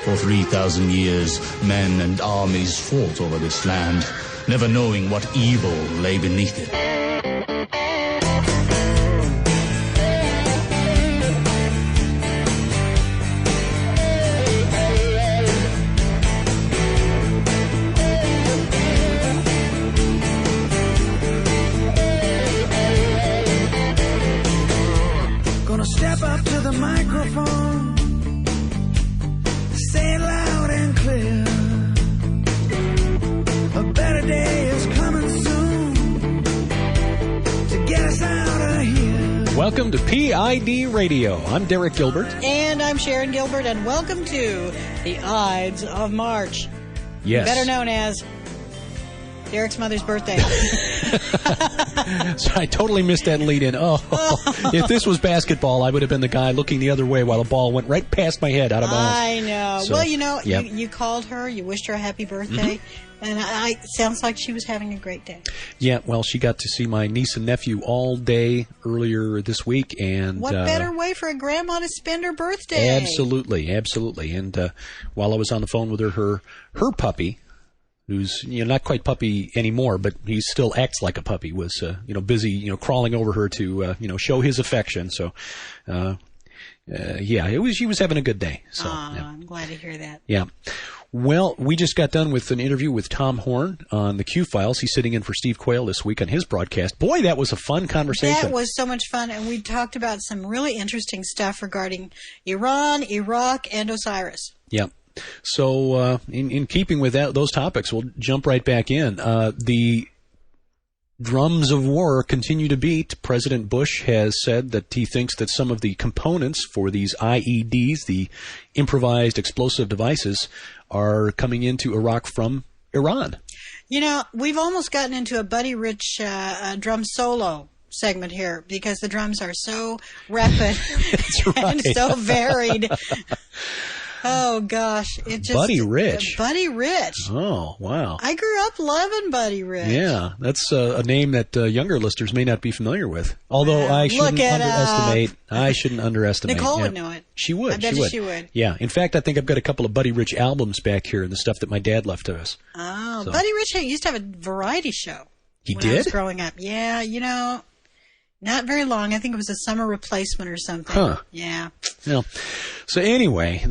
For 3,000 years, men and armies fought over this land, never knowing what evil lay beneath it. Gonna step up to the microphone, say it loud and clear. A better day is coming soon to get us out of here. Welcome to PID Radio. I'm Derek Gilbert. And I'm Sharon Gilbert, and welcome to the Ides of March. Yes. Better known as Derek's mother's birthday. So I totally missed that lead in. Oh, if this was basketball, I would have been the guy looking the other way while the ball went right past my head out of bounds. I know. So, well, you know, yep. you called her, you wished her a happy birthday, and it sounds like she was having a great day. Yeah, well, she got to see my niece and nephew all day earlier this week. And what better way for a grandma to spend her birthday? Absolutely, absolutely. And while I was on the phone with her puppy, who's not quite puppy anymore, but he still acts like a puppy, was busy crawling over her to show his affection. So she was having a good day. So yeah. I'm glad to hear that. Yeah. Well, we just got done with an interview with Tom Horn on the Q Files. He's sitting in for Steve Quayle this week on his broadcast. Boy, that was a fun conversation. That was so much fun, and we talked about some really interesting stuff regarding Iran, Iraq, and Osiris. Yeah. So in keeping with those topics, we'll jump right back in. The drums of war continue to beat. President Bush has said that he thinks that some of the components for these IEDs, the improvised explosive devices, are coming into Iraq from Iran. We've almost gotten into a Buddy Rich drum solo segment here because the drums are so rapid and so varied. Oh, gosh. Buddy Rich. Buddy Rich. Oh, wow. I grew up loving Buddy Rich. Yeah, that's a name that younger listeners may not be familiar with. Although I shouldn't underestimate. Nicole would know it. She would. I bet she would. Yeah. In fact, I think I've got a couple of Buddy Rich albums back here and the stuff that my dad left to us. Oh, so. Buddy Rich used to have a variety show. He when did? I was growing up. Yeah, not very long. I think it was a summer replacement or something. Huh. Yeah. Well, so anyway,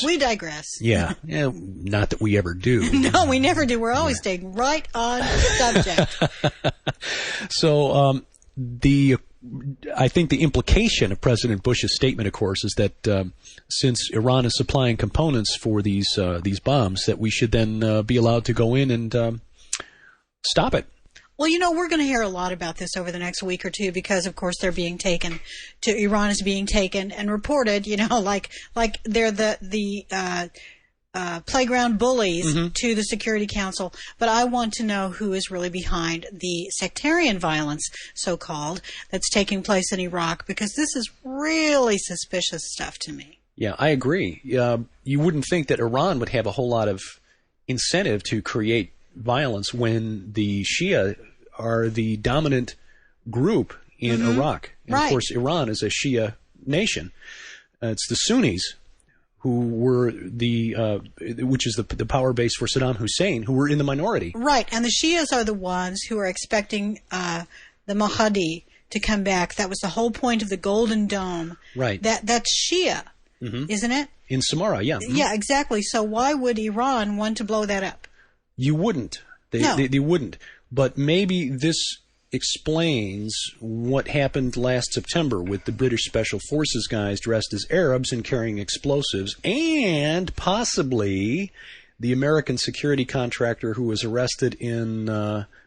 we digress. Yeah. Not that we ever do. No, we never do. We're always staying right on subject. So I think the implication of President Bush's statement, of course, is that since Iran is supplying components for these bombs, that we should then be allowed to go in and stop it. Well, we're going to hear a lot about this over the next week or two because, of course, Iran is being taken and reported, like they're the playground bullies to the Security Council. But I want to know who is really behind the sectarian violence, so-called, that's taking place in Iraq, because this is really suspicious stuff to me. Yeah, I agree. You wouldn't think that Iran would have a whole lot of incentive to create violence when the Shia are the dominant group in Iraq. And right. Of course, Iran is a Shia nation. It's the Sunnis who were which is the power base for Saddam Hussein, who were in the minority. Right, and the Shias are the ones who are expecting the Mahdi to come back. That was the whole point of the Golden Dome. Right. That's Shia, isn't it? In Samarra, yeah. Yeah, exactly. So why would Iran want to blow that up? You wouldn't. They wouldn't. But maybe this explains what happened last September with the British Special Forces guys dressed as Arabs and carrying explosives, and possibly the American security contractor who was arrested in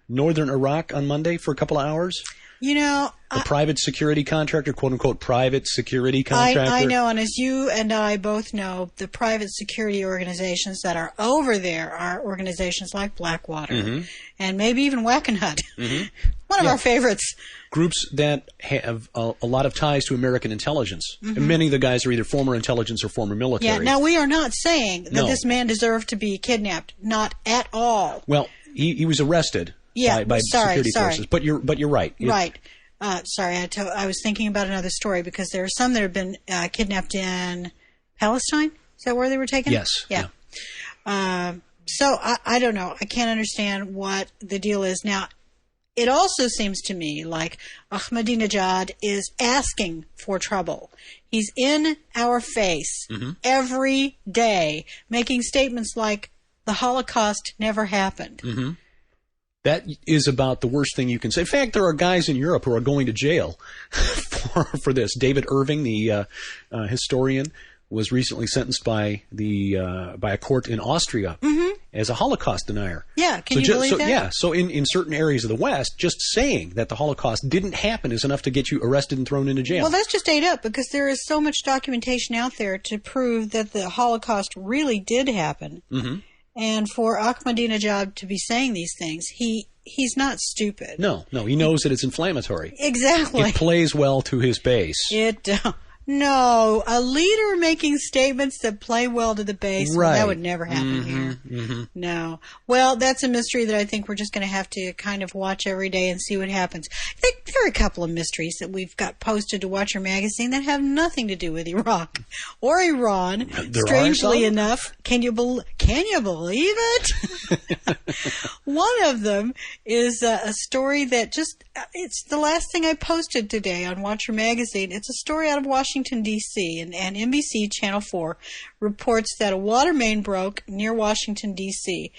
northern Iraq on Monday for a couple of hours. A private security contractor, quote-unquote private security contractor. I know, and as you and I both know, the private security organizations that are over there are organizations like Blackwater and maybe even Wackenhut, one of our favorites. Groups that have a lot of ties to American intelligence. And many of the guys are either former intelligence or former military. Yeah, now we are not saying that this man deserved to be kidnapped. Not at all. Well, he was arrested. By security forces. But you're right. Right. Sorry, I was thinking about another story because there are some that have been kidnapped in Palestine. Is that where they were taken? Yes. Yeah. So I don't know. I can't understand what the deal is. Now, it also seems to me like Ahmadinejad is asking for trouble. He's in our face every day, making statements like the Holocaust never happened. Mm-hmm. That is about the worst thing you can say. In fact, there are guys in Europe who are going to jail for this. David Irving, the historian, was recently sentenced by a court in Austria as a Holocaust denier. Yeah, can you believe that? Yeah, so in certain areas of the West, just saying that the Holocaust didn't happen is enough to get you arrested and thrown into jail. Well, that's just ate up because there is so much documentation out there to prove that the Holocaust really did happen. Mm-hmm. And for Ahmadinejad to be saying these things, he's not stupid. No, he knows that it's inflammatory. Exactly. It plays well to his base. No, a leader making statements that play well to the base, right. Well, that would never happen here. Mm-hmm. No. Well, that's a mystery that I think we're just going to have to kind of watch every day and see what happens. I think there are a couple of mysteries that we've got posted to Watcher Magazine that have nothing to do with Iraq or Iran. Strangely enough, can you believe it? One of them is a story that it's the last thing I posted today on Watcher Magazine. It's a story out of Washington, D.C., and NBC Channel 4 reports that a water main broke near Washington, D.C.,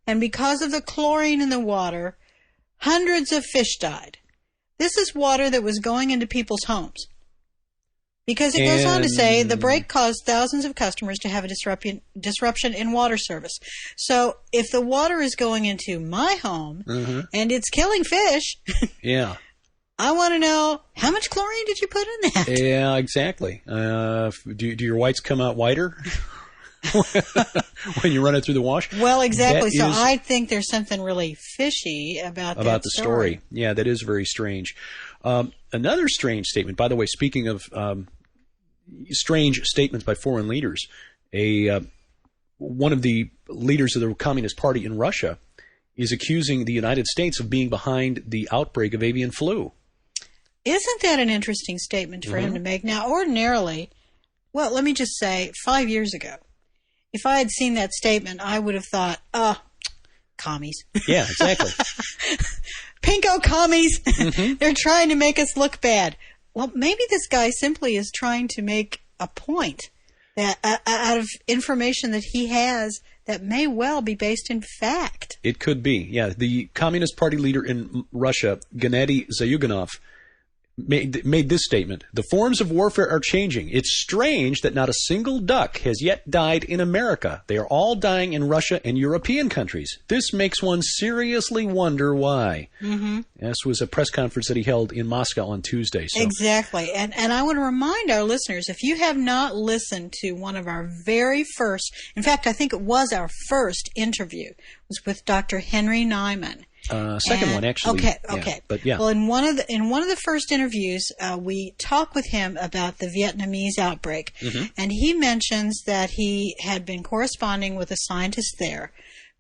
and because of the chlorine in the water, hundreds of fish died. This is water that was going into people's homes. Because it goes on to say the break caused thousands of customers to have a disruption in water service. So if the water is going into my home and it's killing fish, yeah, I want to know, how much chlorine did you put in that? Yeah, exactly. Do your whites come out whiter when you run it through the wash? Well, exactly. So I think there's something really fishy about the story. Yeah, that is very strange. Another strange statement, by the way, speaking of strange statements by foreign leaders, one of the leaders of the Communist Party in Russia is accusing the United States of being behind the outbreak of avian flu. Isn't that an interesting statement for him to make? Now, ordinarily, well, let me just say, 5 years ago, if I had seen that statement, I would have thought, commies. Yeah, exactly. Pinko commies. They're trying to make us look bad. Well, maybe this guy simply is trying to make a point that out of information that he has that may well be based in fact. It could be, yeah. The Communist Party leader in Russia, Gennady Zyuganov, made this statement: the forms of warfare are changing. It's strange that not a single duck has yet died in America. They are all dying in Russia and European countries. This makes one seriously wonder why. This was a press conference that he held in Moscow on Tuesday. So. Exactly. And I want to remind our listeners, if you have not listened to one of our very first, in fact, I think it was our first interview, was with Dr. Henry Nyman. Second one, actually. Okay. Yeah, but yeah. Well, in one of the first interviews, we talk with him about the Vietnamese outbreak, and he mentions that he had been corresponding with a scientist there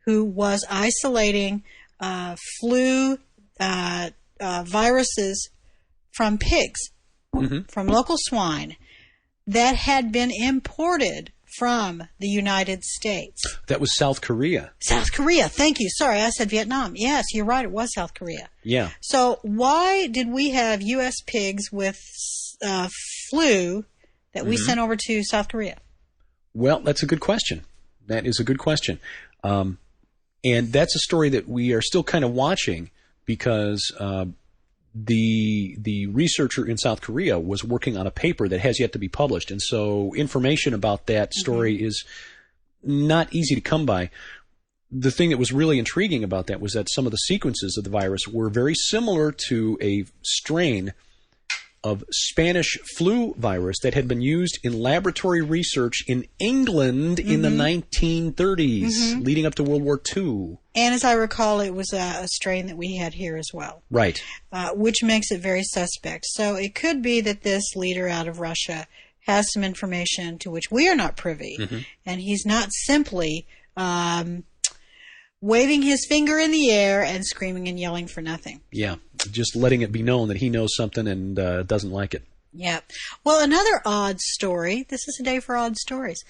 who was isolating flu viruses from pigs, from local swine that had been imported from the United States. That was South Korea. South Korea. Thank you. Sorry, I said Vietnam. Yes, you're right. It was South Korea. Yeah. So why did we have U.S. pigs with flu that we sent over to South Korea? Well, that's a good question. That is a good question. And that's a story that we are still kind of watching because the researcher in South Korea was working on a paper that has yet to be published. And so information about that story is not easy to come by. The thing that was really intriguing about that was that some of the sequences of the virus were very similar to a strain of Spanish flu virus that had been used in laboratory research in England in the 1930s, leading up to World War II. And as I recall, it was a strain that we had here as well. Right. Which makes it very suspect. So it could be that this leader out of Russia has some information to which we are not privy, and he's not simply waving his finger in the air and screaming and yelling for nothing. Yeah, just letting it be known that he knows something and doesn't like it. Yeah. Well, another odd story. This is a day for odd stories.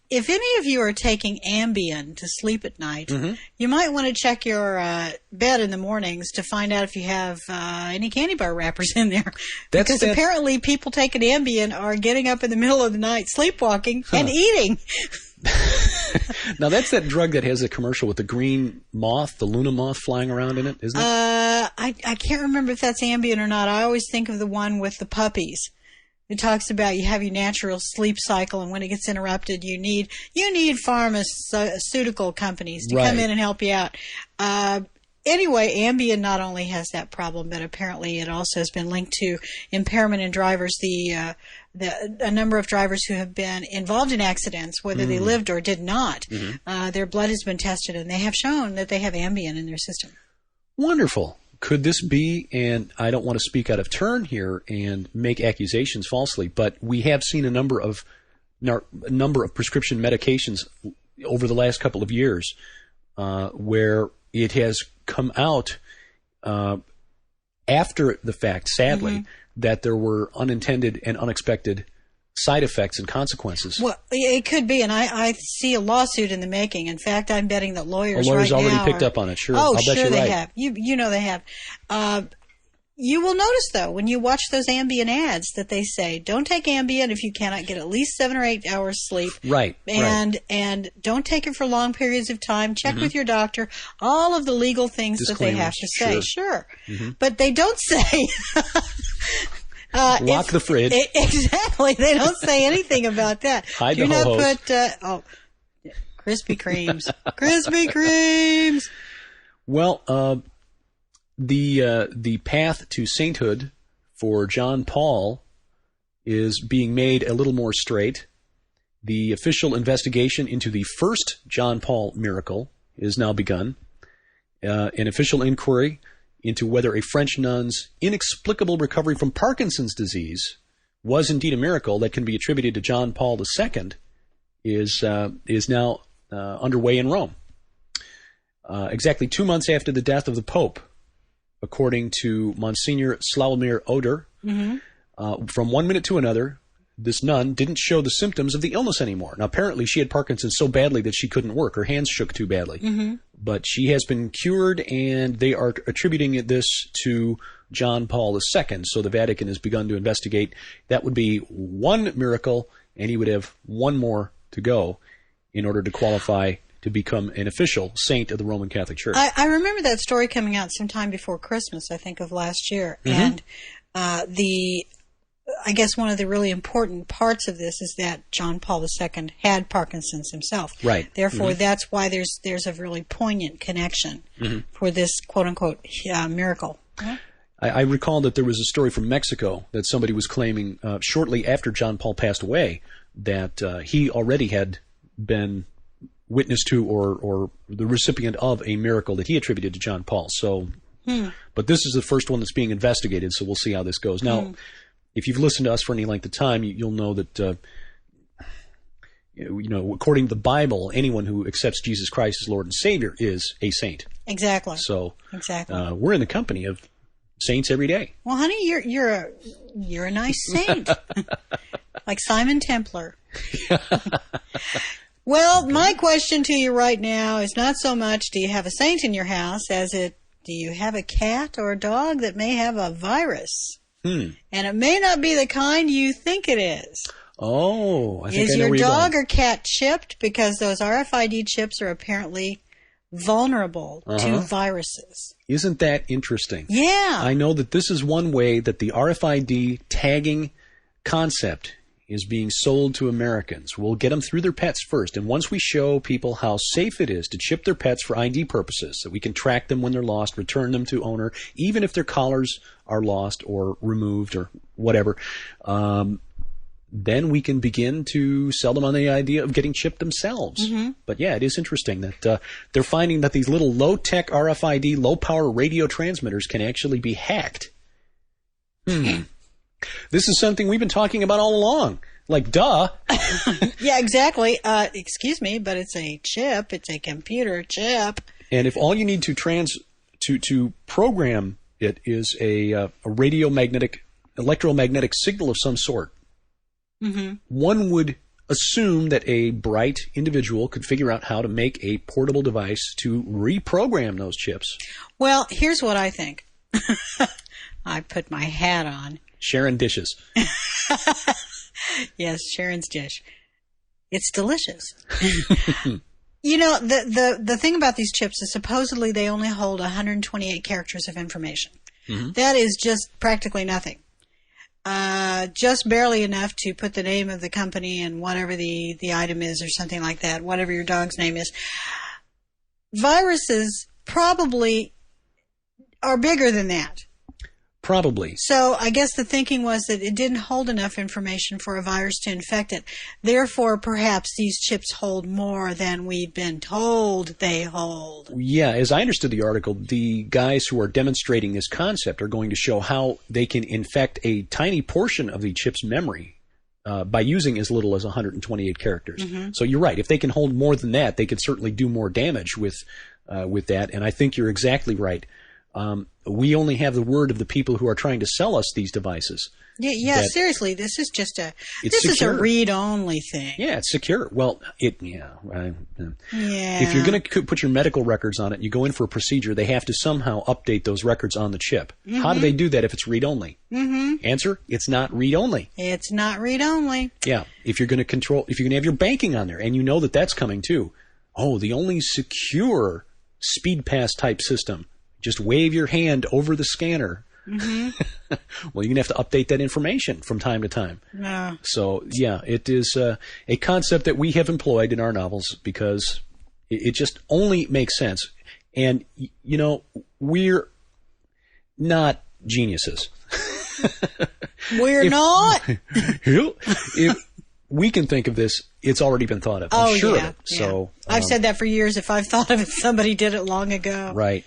If any of you are taking Ambien to sleep at night, you might want to check your bed in the mornings to find out if you have any candy bar wrappers in there. Because apparently people taking Ambien are getting up in the middle of the night, sleepwalking, and eating. Now, that's that drug that has a commercial with the green moth, the Luna moth flying around in it, isn't it? I can't remember if that's Ambien or not. I always think of the one with the puppies. It talks about you have your natural sleep cycle, and when it gets interrupted, you need pharmaceutical companies to come in and help you out. Anyway, Ambien not only has that problem, but apparently it also has been linked to impairment in drivers. A number of drivers who have been involved in accidents, whether they lived or did not, their blood has been tested, and they have shown that they have Ambien in their system. Wonderful. Could this be, and I don't want to speak out of turn here and make accusations falsely, but we have seen a number of prescription medications over the last couple of years where it has come out after the fact, sadly, that there were unintended and unexpected side effects and consequences. Well, it could be, and I see a lawsuit in the making. In fact, I'm betting that lawyers already picked up on it. Sure, I'll bet sure you're they right. have. You know they have. You will notice, though, when you watch those Ambien ads that they say, don't take Ambien if you cannot get at least 7 or 8 hours sleep. Right. And don't take it for long periods of time. Check with your doctor. All of the legal things that they have to say. Sure. But they don't say... Lock the fridge. Exactly. They don't say anything about that. Hide the ho-hos. Do not put... Krispy Kremes. Krispy Kremes! Well, the path to sainthood for John Paul is being made a little more straight. The official investigation into the first John Paul miracle is now begun. An official inquiry into whether a French nun's inexplicable recovery from Parkinson's disease was indeed a miracle that can be attributed to John Paul II is now underway in Rome. Exactly 2 months after the death of the Pope, according to Monsignor Slawomir Oder, from 1 minute to another, this nun didn't show the symptoms of the illness anymore. Now, apparently she had Parkinson's so badly that she couldn't work. Her hands shook too badly. But she has been cured, and they are attributing this to John Paul II. So the Vatican has begun to investigate. That would be one miracle, and he would have one more to go in order to qualify to become an official saint of the Roman Catholic Church. I remember that story coming out sometime before Christmas, I think, of last year. And I guess one of the really important parts of this is that John Paul II had Parkinson's himself. Right. Therefore, that's why there's a really poignant connection for this quote-unquote miracle. I recall that there was a story from Mexico that somebody was claiming shortly after John Paul passed away that he already had been witness to or the recipient of a miracle that he attributed to John Paul. So, but this is the first one that's being investigated, so we'll see how this goes. Now, if you've listened to us for any length of time, you'll know that, according to the Bible, anyone who accepts Jesus Christ as Lord and Savior is a saint. Exactly. So, we're in the company of saints every day. Well, honey, you're a nice saint, like Simon Templar. Well, my question to you right now is not so much do you have a saint in your house as do you have a cat or a dog that may have a virus? And it may not be the kind you think it is. Oh, I think is I know your where you're dog going. or cat chipped? Because those RFID chips are apparently vulnerable to viruses. Isn't that interesting? Yeah. I know that this is one way that the RFID tagging concept is being sold to Americans. We'll get them through their pets first, and once we show people how safe it is to chip their pets for ID purposes, that we can track them when they're lost, return them to owner, even if their collars are lost or removed or whatever, then we can begin to sell them on the idea of getting chipped themselves. But yeah, it is interesting that they're finding that these little low-tech RFID, low-power radio transmitters can actually be hacked. This is something we've been talking about all along. Like, duh. Yeah, exactly. Excuse me, but it's a chip. It's a computer chip. And if all you need to program it is a radiomagnetic electromagnetic signal of some sort, one would assume that a bright individual could figure out how to make a portable device to reprogram those chips. Well, here's what I think. I put my hat on. Sharon dishes. Yes, Sharon's dish. It's delicious. You know, the thing about these chips is supposedly they only hold 128 characters of information. That is just practically nothing. Just barely enough to put the name of the company and whatever the item is or something like that, whatever your dog's name is. Viruses probably are bigger than that. Probably. So I guess the thinking was that it didn't hold enough information for a virus to infect it. Therefore, perhaps these chips hold more than we've been told they hold. Yeah, as I understood the article, the guys who are demonstrating this concept are going to show how they can infect a tiny portion of the chip's memory by using as little as 128 characters. So you're right. If they can hold more than that, they could certainly do more damage with that. And I think you're exactly right. We only have the word of the people who are trying to sell us these devices. Yeah, seriously, this is just is a read-only thing. Yeah, it's secure. Well, if you're going to put your medical records on it, you go in for a procedure, they have to somehow update those records on the chip. How do they do that if it's read-only? Answer, it's not read-only. It's not read-only. Yeah, if you're going to have your banking on there, and you know that that's coming too. Oh, the only secure speed pass type system. Just wave your hand over the scanner. Well, you're going to have to update that information from time to time. No. So, yeah, it is a concept that we have employed in our novels because it just only makes sense. And, you know, we're not geniuses. We're not? If we can think of this, it's already been thought of. I'm sure of it. Yeah. So, I've said that for years. If I've thought of it, somebody did it long ago. Right.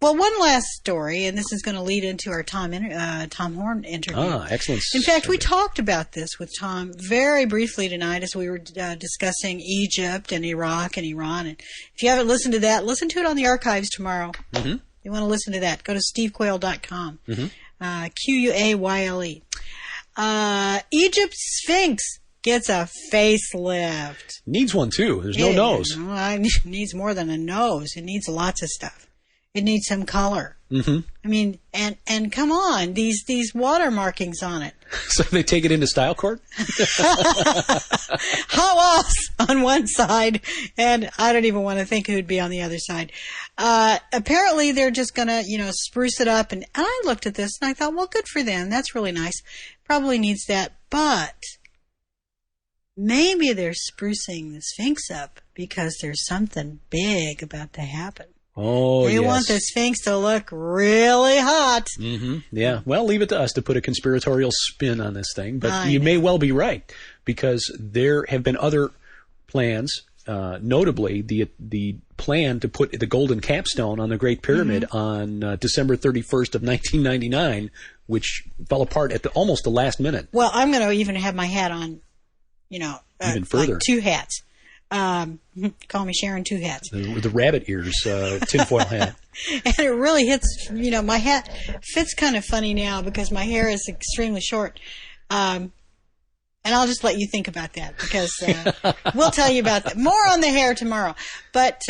Well, one last story, and this is going to lead into our Tom Horn interview. Excellent. In fact, we talked about this with Tom very briefly tonight as we were discussing Egypt and Iraq and Iran. And if you haven't listened to that, listen to it on the archives tomorrow. You want to listen to that, go to stevequayle.com. Quayle. Egypt's Sphinx gets a facelift. Needs one, too. There's no nose. It needs more than a nose. It needs lots of stuff. It needs some color. I mean, and come on, these water markings on it. So they take it into style court? Hawass on one side, and I don't even want to think who'd be on the other side. Apparently, they're just going to, spruce it up. And I looked at this, and I thought, well, good for them. That's really nice. Probably needs that. But maybe they're sprucing the Sphinx up because there's something big about to happen. Oh, they want the Sphinx to look really hot. Yeah. Well, leave it to us to put a conspiratorial spin on this thing. But you may well be right, because there have been other plans, notably the plan to put the golden capstone on the Great Pyramid on December 31st of 1999, which fell apart at almost the last minute. Well, I'm going to even have my hat on, even further. Like 2 hats. Call me Sharon Two Hats. The rabbit ears tinfoil hat. And it really hits, my hat fits kind of funny now because my hair is extremely short. And I'll just let you think about that because we'll tell you about that. More on the hair tomorrow. But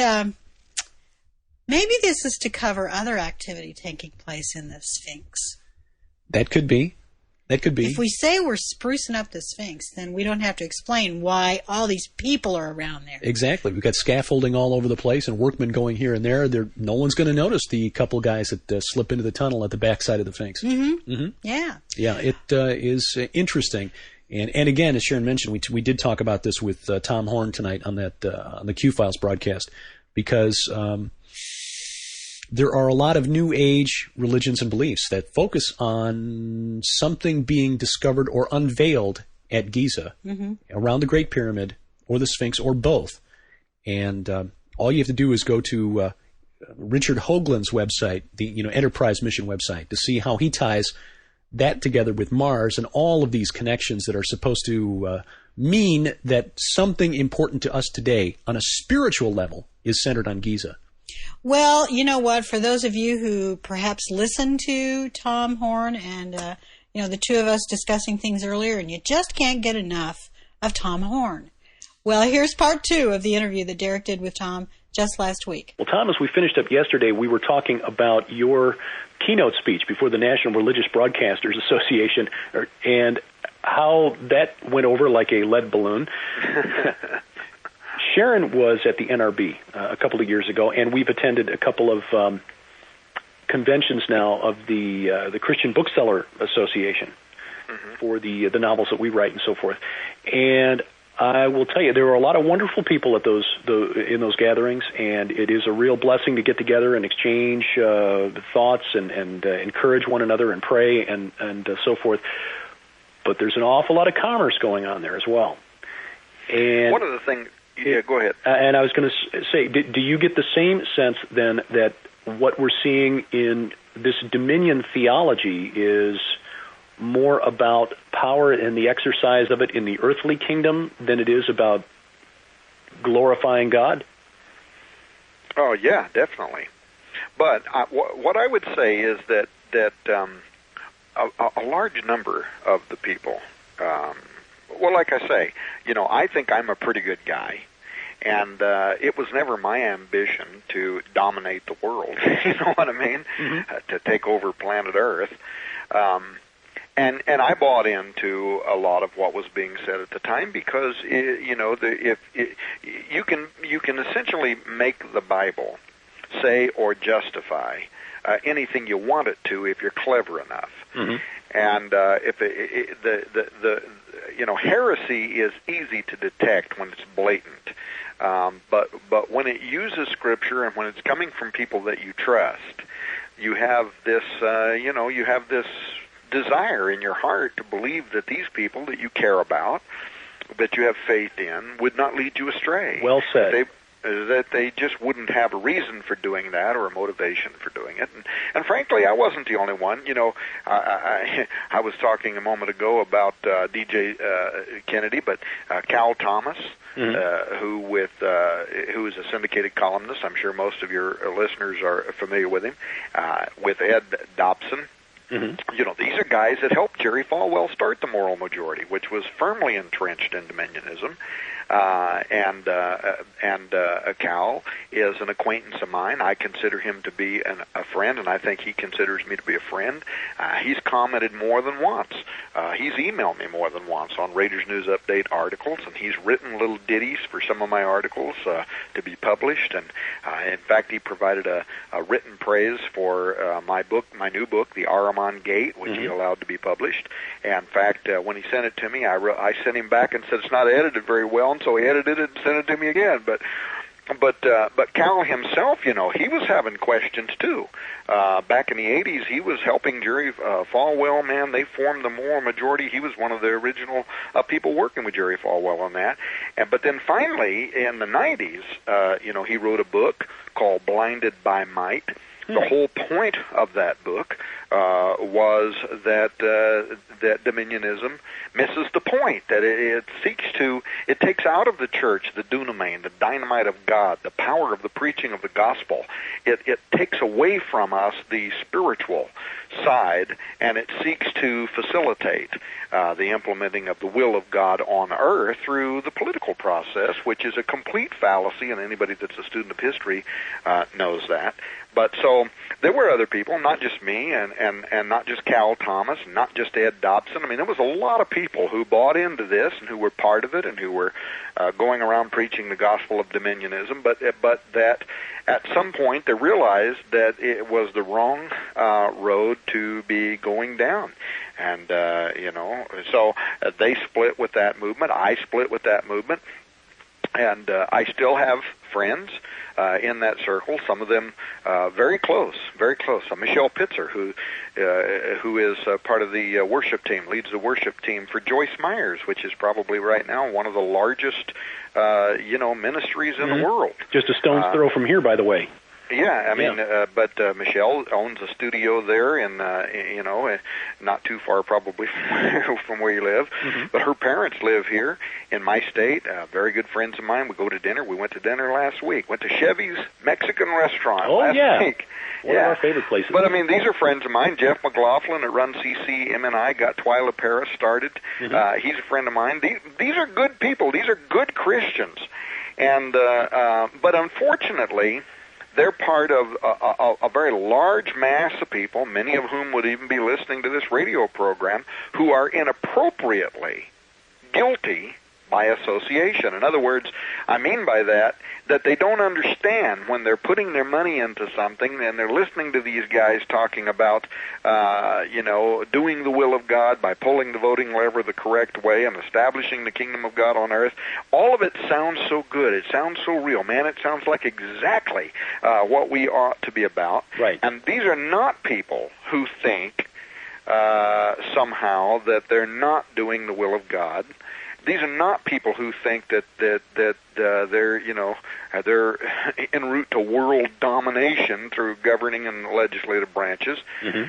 maybe this is to cover other activity taking place in the Sphinx. That could be. If we say we're sprucing up the Sphinx, then we don't have to explain why all these people are around there. Exactly. We've got scaffolding all over the place and workmen going here and there. No one's going to notice the couple guys that slip into the tunnel at the backside of the Sphinx. Yeah. Yeah, it is interesting. And again, as Sharon mentioned, we did talk about this with Tom Horn tonight on on the Q-Files broadcast, because there are a lot of New Age religions and beliefs that focus on something being discovered or unveiled at Giza, around the Great Pyramid, or the Sphinx, or both. And all you have to do is go to Richard Hoagland's website, the Enterprise Mission website, to see how he ties that together with Mars and all of these connections that are supposed to mean that something important to us today on a spiritual level is centered on Giza. Well, you know what? For those of you who perhaps listen to Tom Horn and the two of us discussing things earlier, and you just can't get enough of Tom Horn. Well, here's part 2 of the interview that Derek did with Tom just last week. Well, Thomas, we finished up yesterday. We were talking about your keynote speech before the National Religious Broadcasters Association and how that went over like a lead balloon. Sharon was at the NRB a couple of years ago, and we've attended a couple of conventions now of the Christian Bookseller Association for the novels that we write and so forth. And I will tell you, there are a lot of wonderful people at in those gatherings, and it is a real blessing to get together and exchange thoughts and encourage one another and pray and so forth. But there's an awful lot of commerce going on there as well. And one of the things, yeah, go ahead. And I was going to say, do you get the same sense then that what we're seeing in this dominion theology is more about power and the exercise of it in the earthly kingdom than it is about glorifying God? Oh, yeah, definitely. But what I would say is that a large number of the people, well, like I say, I think I'm a pretty good guy. And it was never my ambition to dominate the world, you know what I mean, to take over planet Earth. And I bought into a lot of what was being said at the time because, you can essentially make the Bible say or justify anything you want it to if you're clever enough. And if heresy is easy to detect when it's blatant. But when it uses Scripture and when it's coming from people that you trust, you have this, you have this desire in your heart to believe that these people that you care about, that you have faith in, would not lead you astray. Well said. That they just wouldn't have a reason for doing that or a motivation for doing it. And frankly, I wasn't the only one. I was talking a moment ago about DJ Kennedy, but Cal Thomas, who is a syndicated columnist. I'm sure most of your listeners are familiar with him. With Ed Dobson. These are guys that helped Jerry Falwell start the moral majority, which was firmly entrenched in Dominionism. And Cal is an acquaintance of mine. I consider him to be a friend, and I think he considers me to be a friend. He's commented more than once. He's emailed me more than once on Raiders News Update articles, and he's written little ditties for some of my articles to be published. And in fact, he provided a written praise for my new book, The Ahriman Gate, which he allowed to be published. And in fact, when he sent it to me, I sent him back and said it's not edited very well, and so he edited it and sent it to me again. But Cal himself, he was having questions too. Back in the 80s, he was helping Jerry Falwell. Man, they formed the moral majority. He was one of the original people working with Jerry Falwell on that. But then finally, in the 90s, he wrote a book called Blinded by Might. The whole point of that book was that Dominionism misses the point, that it takes out of the church the dunamis, the dynamite of God, the power of the preaching of the gospel. It takes away from us the spiritual side, and it seeks to facilitate the implementing of the will of God on earth through the political process, which is a complete fallacy, and anybody that's a student of history knows that. But so there were other people, not just me, and not just Cal Thomas, and not just Ed Dobson. I mean, there was a lot of people who bought into this and who were part of it and who were going around preaching the gospel of Dominionism, but that at some point they realized that it was the wrong road to be going down. And, so they split with that movement. I split with that movement. And I still have friends in that circle, some of them very close. Michelle Pitzer, who is part of the worship team, leads the worship team for Joyce Myers, which is probably right now one of the largest, ministries in the world. Just a stone's throw from here, by the way. Yeah, I mean, but Michelle owns a studio there, in not too far probably from where you live. Mm-hmm. But her parents live here in my state. Very good friends of mine. We go to dinner. We went to dinner last week. Went to Chevy's Mexican restaurant last week. One of our favorite places. But I mean, these are friends of mine. Jeff McLaughlin at Run CCMNI got Twyla Paris started. Mm-hmm. He's a friend of mine. These are good people. These are good Christians, and but unfortunately, they're part of a very large mass of people, many of whom would even be listening to this radio program, who are inappropriately guilty by association. In other words, I mean by that they don't understand when they're putting their money into something and they're listening to these guys talking about, doing the will of God by pulling the voting lever the correct way and establishing the kingdom of God on earth. All of it sounds so good. It sounds so real. Man, it sounds like exactly what we ought to be about. Right. And these are not people who think somehow that they're not doing the will of God. These are not people who think that they're en route to world domination through governing and legislative branches. Mm-hmm.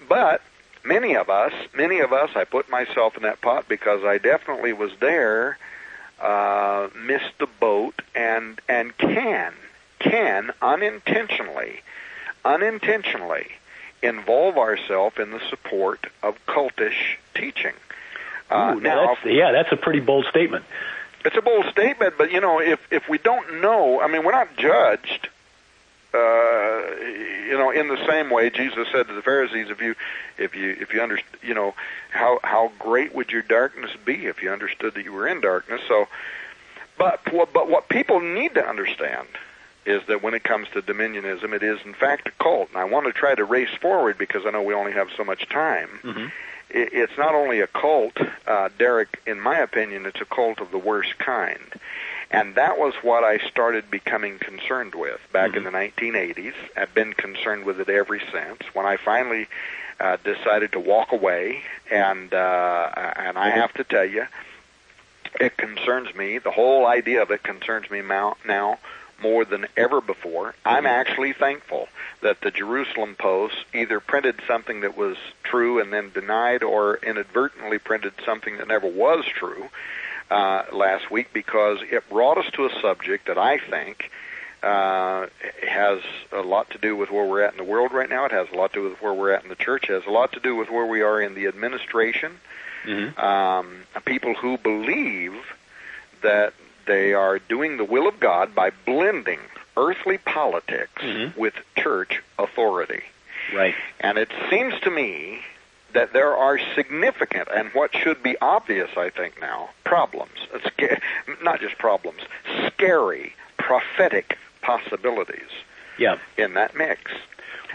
But many of us, I put myself in that pot because I definitely was there, missed the boat, and can unintentionally involve ourselves in the support of cultish teaching. That's a pretty bold statement. It's a bold statement, but if we don't know, I mean, we're not judged. In the same way Jesus said to the Pharisees, if you understand, how great would your darkness be if you understood that you were in darkness? So, but what people need to understand is that when it comes to Dominionism, it is in fact a cult. And I want to try to race forward because I know we only have so much time. Mm-hmm. It's not only a cult, Derek, in my opinion, it's a cult of the worst kind. And that was what I started becoming concerned with back in the 1980s. I've been concerned with it ever since. When I finally decided to walk away, and I have to tell you, it concerns me. The whole idea of it concerns me now more than ever before. I'm actually thankful that the Jerusalem Post either printed something that was true and then denied, or inadvertently printed something that never was true last week, because it brought us to a subject that I think has a lot to do with where we're at in the world right now. It has a lot to do with where we're at in the church. It has a lot to do with where we are in the administration. Mm-hmm. People who believe that they are doing the will of God by blending earthly politics with church authority. Right. And it seems to me that there are significant, and what should be obvious, I think now, problems. Not just problems, scary, prophetic possibilities in that mix.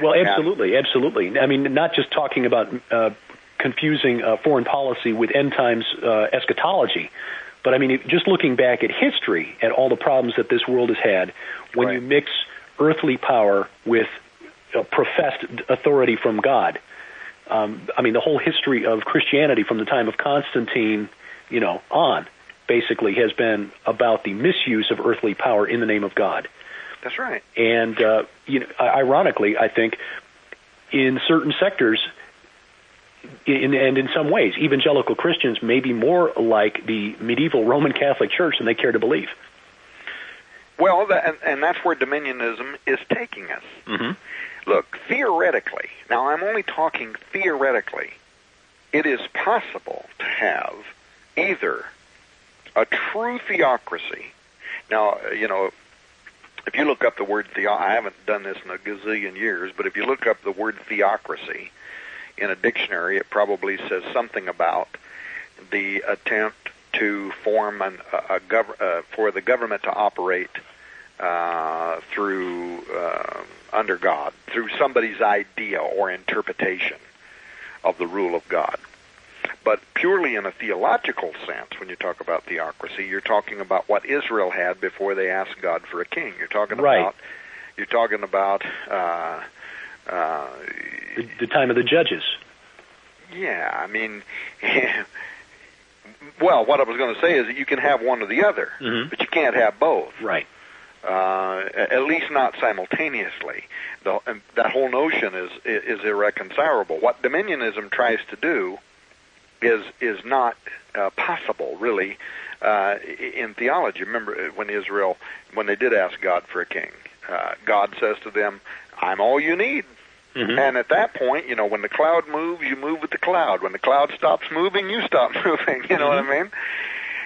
Well, absolutely. I mean, not just talking about confusing foreign policy with end times eschatology, but I mean, just looking back at history, at all the problems that this world has had, when you mix earthly power with professed authority from God. I mean, the whole history of Christianity from the time of Constantine, on, basically has been about the misuse of earthly power in the name of God. That's right. And, ironically, I think, in certain sectors, and in some ways, evangelical Christians may be more like the medieval Roman Catholic Church than they care to believe. Well, and that's where Dominionism is taking us. Mm-hmm. Look, theoretically, now I'm only talking theoretically, it is possible to have either a true theocracy. Now, if you look up the word I haven't done this in a gazillion years, but if you look up the word theocracy in a dictionary, it probably says something about the attempt to form for the government to operate through under God, through somebody's idea or interpretation of the rule of God. But purely in a theological sense, when you talk about theocracy, you're talking about what Israel had before they asked God for a king. You're talking about the time of the judges. Yeah, I mean, well, what I was going to say is that you can have one or the other, but you can't have both. Right. at least not simultaneously. That whole notion is irreconcilable. What Dominionism tries to do is not possible, really, in theology. Remember when Israel, when they did ask God for a king, God says to them, "I'm all you need." Mm-hmm. And at that point, when the cloud moves, you move with the cloud. When the cloud stops moving, you stop moving. You know what I mean?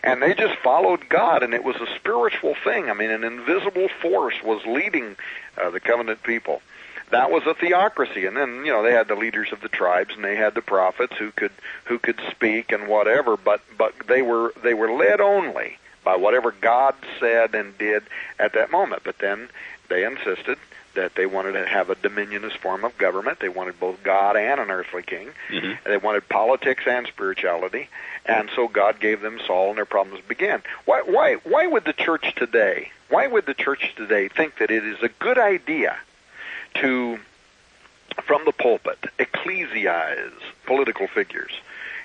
And they just followed God, and it was a spiritual thing. I mean, an invisible force was leading the covenant people. That was a theocracy, and then they had the leaders of the tribes, and they had the prophets who could speak and whatever. But they were led only by whatever God said and did at that moment. But then they insisted that they wanted to have a dominionist form of government. They wanted both God and an earthly king. Mm-hmm. They wanted politics and spirituality. And so God gave them Saul, and their problems began. Why would the church today? Why would the church today think that it is a good idea to, from the pulpit, ecclesiaze political figures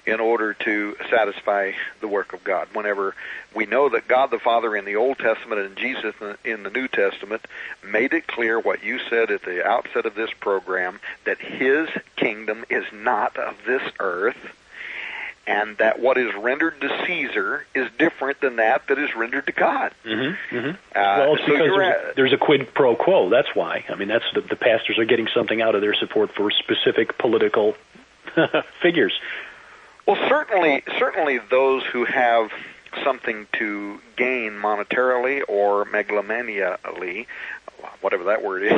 in order to satisfy the work of God, whenever we know that God the Father in the Old Testament and Jesus in the New Testament made it clear what you said at the outset of this program, that His kingdom is not of this earth, and that what is rendered to Caesar is different than that is rendered to God. Mm-hmm, mm-hmm. Well, it's because there's a quid pro quo. That's why. I mean, that's the pastors are getting something out of their support for specific political figures. Well, certainly those who have something to gain monetarily or megalomaniacally, whatever that word is,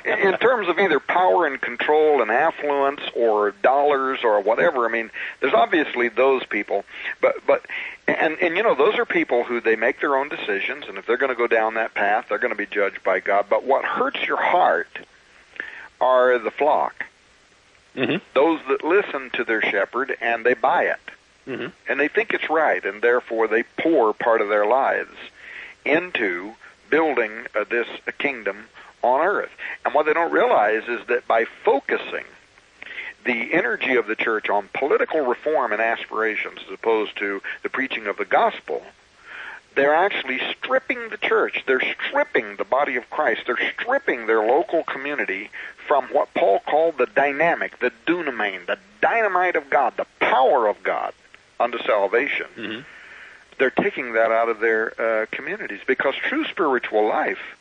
in terms of either power and control and affluence or dollars or whatever. I mean, there's obviously those people, but those are people who they make their own decisions, and if they're going to go down that path, they're going to be judged by God. But what hurts your heart are the flock. Mm-hmm. Those that listen to their shepherd and they buy it. Mm-hmm. And they think it's right, and therefore they pour part of their lives into building this kingdom on earth. And what they don't realize is that by focusing the energy of the church on political reform and aspirations as opposed to the preaching of the gospel, they're actually stripping the church. They're stripping the body of Christ. They're stripping their local community from what Paul called the dynamic, the dunamine, the dynamite of God, the power of God unto salvation. Mm-hmm. They're taking that out of their communities, because true spiritual life,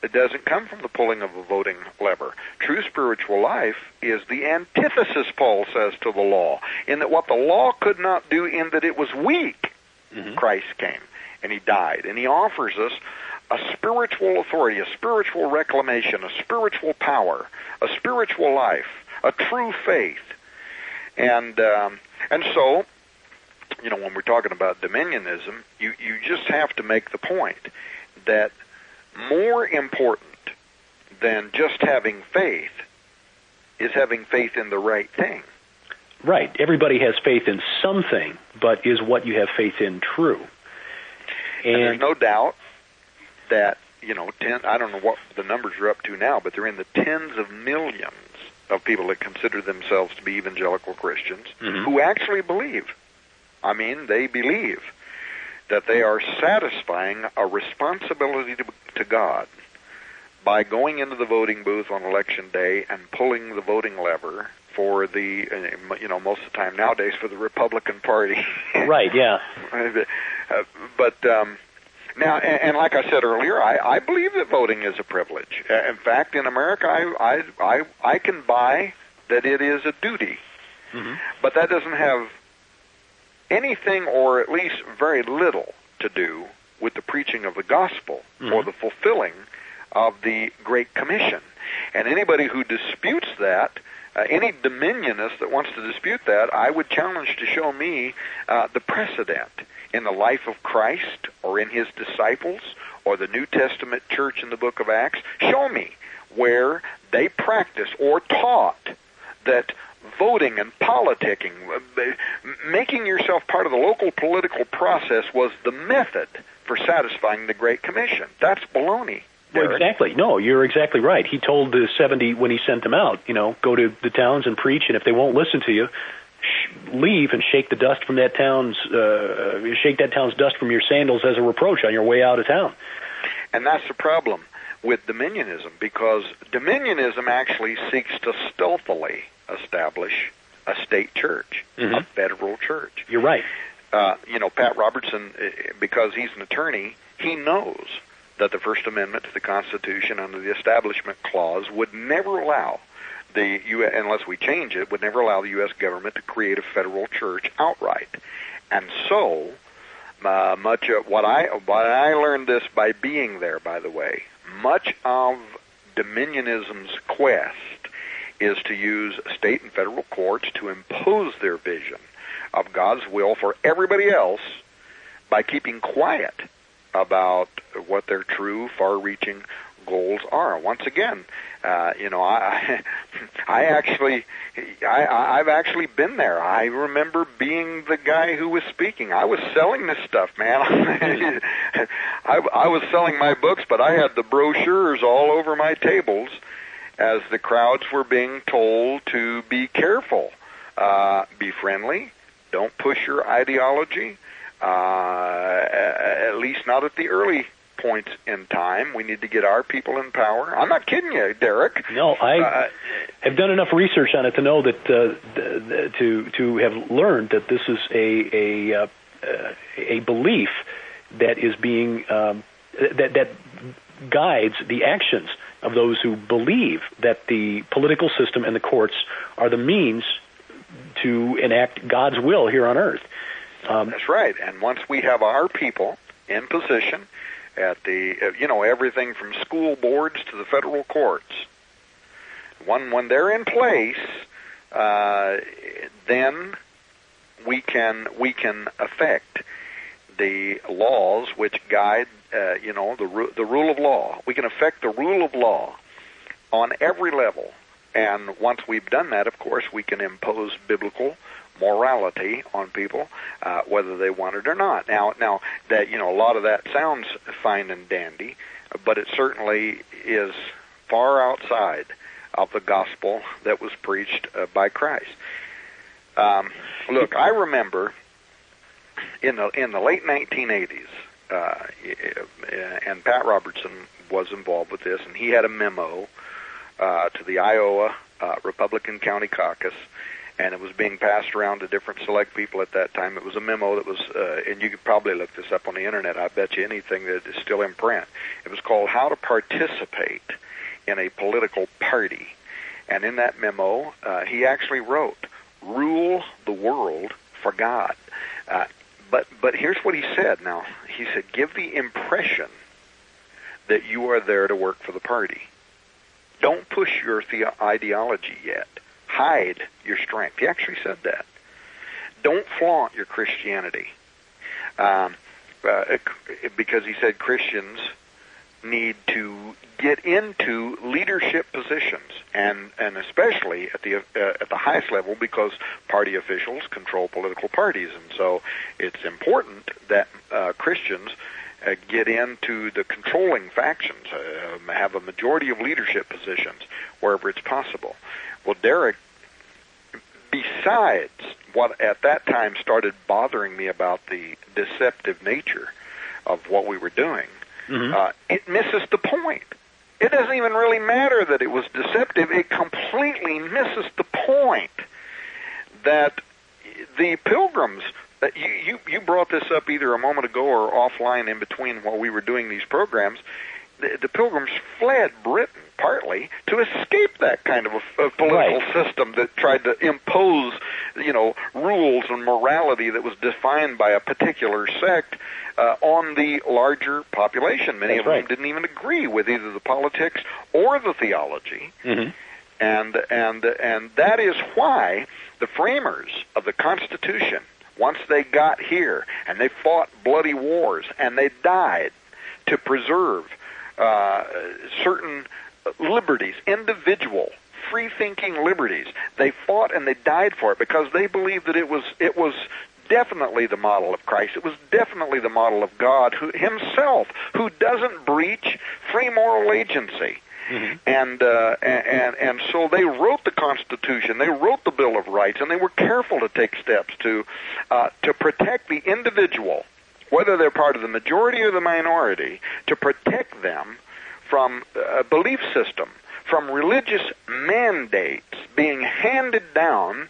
it doesn't come from the pulling of a voting lever. True spiritual life is the antithesis, Paul says, to the law, in that what the law could not do, in that it was weak, mm-hmm. Christ came. And He died, and He offers us a spiritual authority, a spiritual reclamation, a spiritual power, a spiritual life, a true faith. And so, when we're talking about dominionism, you just have to make the point that more important than just having faith is having faith in the right thing. Right. Everybody has faith in something, but is what you have faith in true? And there's no doubt that, I don't know what the numbers are up to now, but they're in the tens of millions of people that consider themselves to be evangelical Christians, mm-hmm. who actually believe. I mean, they believe that they are satisfying a responsibility to God by going into the voting booth on election day and pulling the voting lever for the, most of the time nowadays for the Republican Party. Right, yeah. But now, and like I said earlier, I believe that voting is a privilege. In fact, in America, I can buy that it is a duty. Mm-hmm. But that doesn't have anything, or at least very little, to do with the preaching of the gospel, mm-hmm. or the fulfilling of the Great Commission. And anybody who disputes that, any dominionist that wants to dispute that, I would challenge to show me the precedent in the life of Christ or in His disciples or the New Testament church in the book of Acts. Show me where they practiced or taught that voting and politicking, making yourself part of the local political process, was the method for satisfying the Great Commission. That's baloney. Well, exactly. No, you're exactly right. He told the 70 when he sent them out, go to the towns and preach, and if they won't listen to you, leave and shake the dust from that town's dust from your sandals as a reproach on your way out of town. And that's the problem with Dominionism, because Dominionism actually seeks to stealthily establish a state church, a federal church. You're right. Pat Robertson, because he's an attorney, he knows that the First Amendment to the Constitution under the Establishment Clause would never allow the U.S., unless we change it, would never allow the U.S. government to create a federal church outright. And so, much of what I learned this by being there, by the way, much of Dominionism's quest is to use state and federal courts to impose their vision of God's will for everybody else by keeping quiet about what their true, far-reaching goals are. Once again, I've actually been there. I remember being the guy who was speaking. I was selling this stuff, man. I was selling my books, but I had the brochures all over my tables as the crowds were being told to be careful, be friendly, don't push your ideology, at least not at the early points in time. We need to get our people in power. I'm not kidding you, Derek. No, I have done enough research on it to know that to have learned that this is a belief that is being that guides the actions of those who believe that the political system and the courts are the means to enact God's will here on earth. That's right. And once we have our people in position at the, everything from school boards to the federal courts, when they're in place, then we can affect the laws which guide, the rule of law. We can affect the rule of law on every level. And once we've done that, of course, we can impose biblical morality on people, whether they want it or not. Now that a lot of that sounds fine and dandy, but it certainly is far outside of the gospel that was preached by Christ. Look, I remember in the late 1980s, and Pat Robertson was involved with this, and he had a memo to the Iowa Republican County Caucus, and it was being passed around to different select people at that time. It was a memo that was, and you could probably look this up on the internet, I bet you anything that is still in print. It was called How to Participate in a Political Party. And in that memo, he actually wrote, rule the world for God. But here's what he said. Now, he said, give the impression that you are there to work for the party. Don't push your ideology yet. Hide your strength. He actually said that. Don't flaunt your Christianity. Because he said Christians need to get into leadership positions, and especially at the highest level, because party officials control political parties, and so it's important that Christians get into the controlling factions, have a majority of leadership positions wherever it's possible. Well, Derek, besides what at that time started bothering me about the deceptive nature of what we were doing, it misses the point. It doesn't even really matter that it was deceptive. It completely misses the point that the pilgrims, that you brought this up either a moment ago or offline in between while we were doing these programs. The pilgrims fled Britain partly to escape that kind of a political system that tried to impose, rules and morality that was defined by a particular sect on the larger population. Many of them didn't even agree with either the politics or the theology. And that is why the framers of the Constitution, once they got here and they fought bloody wars and they died to preserve certain liberties, individual, free-thinking liberties. They fought and they died for it because they believed that it was definitely the model of Christ. It was definitely the model of God himself, who doesn't breach free moral agency. And so they wrote the Constitution, they wrote the Bill of Rights, and they were careful to take steps to protect the individual, whether they're part of the majority or the minority, to protect them from a belief system, from religious mandates being handed down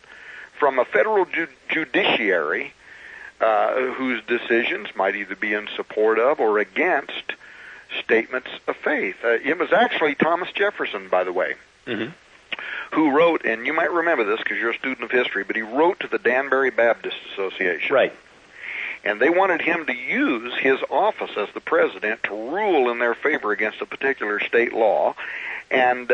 from a federal judiciary whose decisions might either be in support of or against statements of faith. It was actually Thomas Jefferson, by the way, who wrote, and you might remember this because you're a student of history, but he wrote to the Danbury Baptist Association. Right. And they wanted him to use his office as the president to rule in their favor against a particular state law. And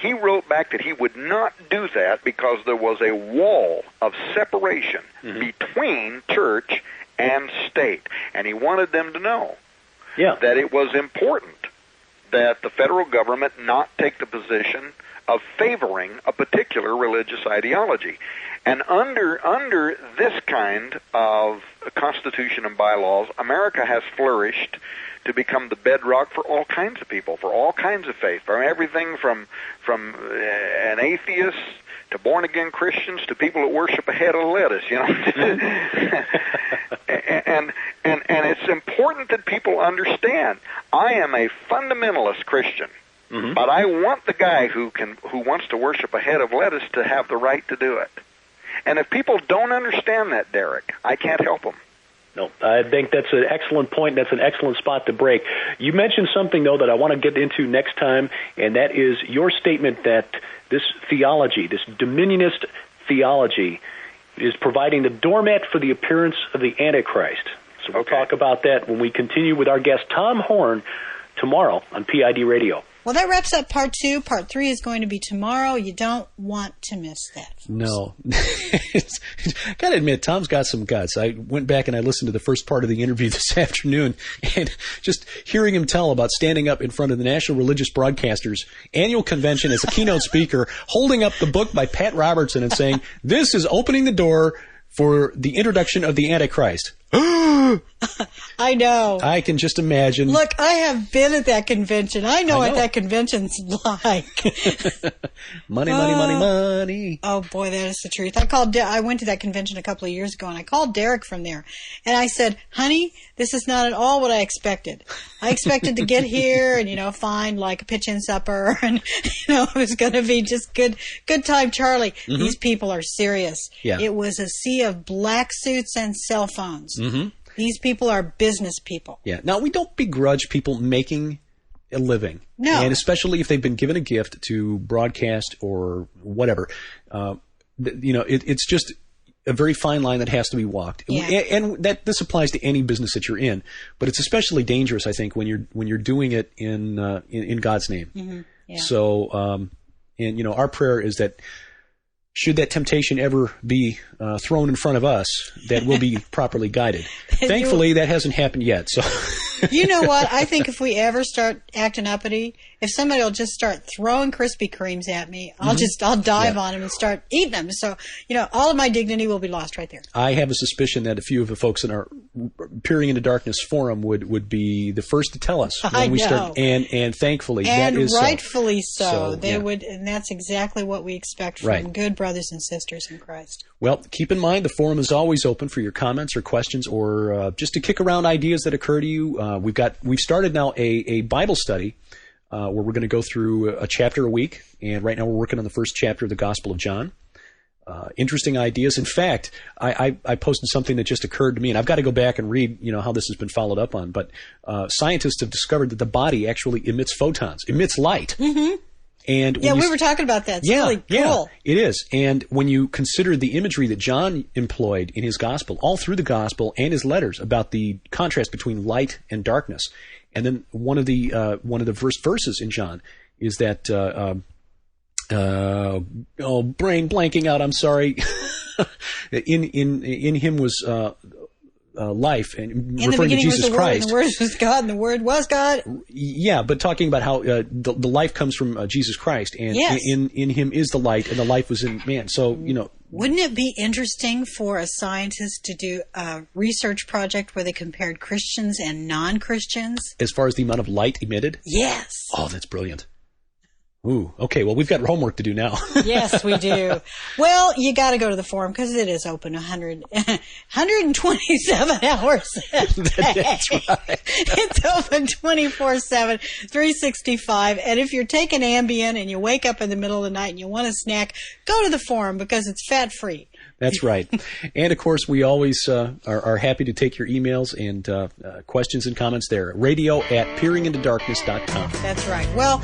he wrote back that he would not do that because there was a wall of separation between church and state. And he wanted them to know that it was important that the federal government not take the position of favoring a particular religious ideology. And under this kind of constitution and bylaws, America has flourished to become the bedrock for all kinds of people, for all kinds of faith, from everything from an atheist to born-again Christians to people that worship a head of lettuce, you know. and it's important that people understand, I am a fundamentalist Christian, but I want the guy who wants to worship a head of lettuce to have the right to do it. And if people don't understand that, Derek, I can't help them. No, I think that's an excellent point. That's an excellent spot to break. You mentioned something, though, that I want to get into next time, and that is your statement that this theology, this dominionist theology, is providing the doormat for the appearance of the Antichrist. So we'll talk about that when we continue with our guest, Tom Horn, tomorrow on PID Radio. Well, that wraps up part 2. Part 3 is going to be tomorrow. You don't want to miss that, folks. No. Got to admit, Tom's got some guts. I went back and I listened to the first part of the interview this afternoon, and just hearing him tell about standing up in front of the National Religious Broadcasters annual convention as a keynote speaker, holding up the book by Pat Robertson and saying, this is opening the door for the introduction of the Antichrist. I know. I can just imagine. Look, I have been at that convention. I know what that convention's like. Money. Oh, boy, that is the truth. I went to that convention a couple of years ago, and I called Derek from there. And I said, honey, this is not at all what I expected. I expected to get here and, find like a pitch-in supper. And, it was going to be just good time, Charlie. These people are serious. Yeah. It was a sea of black suits and cell phones. These people are business people. Yeah. Now, we don't begrudge people making a living. No. And especially if they've been given a gift to broadcast or whatever. It's just a very fine line that has to be walked. Yeah. And this applies to any business that you're in. But it's especially dangerous, I think, when you're doing it in God's name. Yeah. So, our prayer is that should that temptation ever be thrown in front of us, that we'll be properly guided. Thankfully, that hasn't happened yet. So, you know what? I think if we ever start acting uppity, if somebody will just start throwing Krispy Kremes at me, I'll dive on them and start eating them. So, all of my dignity will be lost right there. I have a suspicion that a few of the folks in our Peering into Darkness forum would be the first to tell us when we start. And thankfully, and that is rightfully so. They yeah. would, and that's exactly what we expect from good brothers and sisters in Christ. Well, keep in mind the forum is always open for your comments or questions, or just to kick around ideas that occur to you. We've started now a Bible study where we're going to go through a chapter a week, and right now we're working on the first chapter of the Gospel of John. Interesting ideas. In fact, I posted something that just occurred to me, and I've got to go back and read, how this has been followed up on. But scientists have discovered that the body actually emits photons, emits light. And we were talking about that. It's really cool. Yeah, it is. And when you consider the imagery that John employed in his gospel, all through the gospel and his letters, about the contrast between light and darkness, and then one of the verses in John is that brain blanking out. I'm sorry. in him was life, and in referring to Jesus Christ. And the Word was God, and the Word was God. Yeah, but talking about how the life comes from Jesus Christ, and in him is the light, and the life was in man. So, Wouldn't it be interesting for a scientist to do a research project where they compared Christians and non-Christians? As far as the amount of light emitted? Yes. Oh, that's brilliant. Ooh, okay. Well, we've got homework to do now. Yes, we do. Well, you got to go to the forum because it is open 127 hours a day. That's right. It's open 24/7, 365. And if you're taking Ambien and you wake up in the middle of the night and you want a snack, go to the forum because it's fat-free. That's right. And, of course, we always are happy to take your emails and questions and comments there. radio@peeringintodarkness.com. That's right. Well,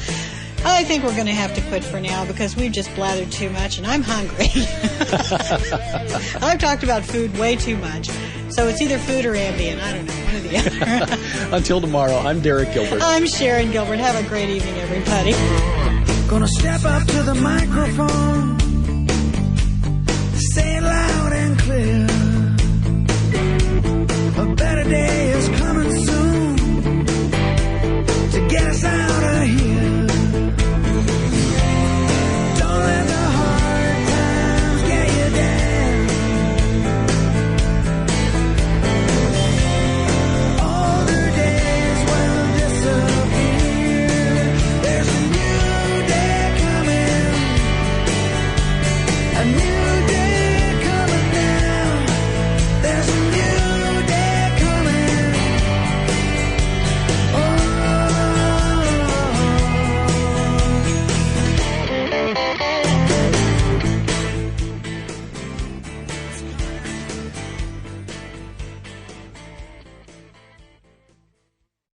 I think we're going to have to quit for now because we've just blathered too much, and I'm hungry. I've talked about food way too much. So it's either food or Ambien. I don't know. One or the other. Until tomorrow, I'm Derek Gilbert. I'm Sharon Gilbert. Have a great evening, everybody. Gonna step up to the microphone, say it loud and clear. A better day is coming soon.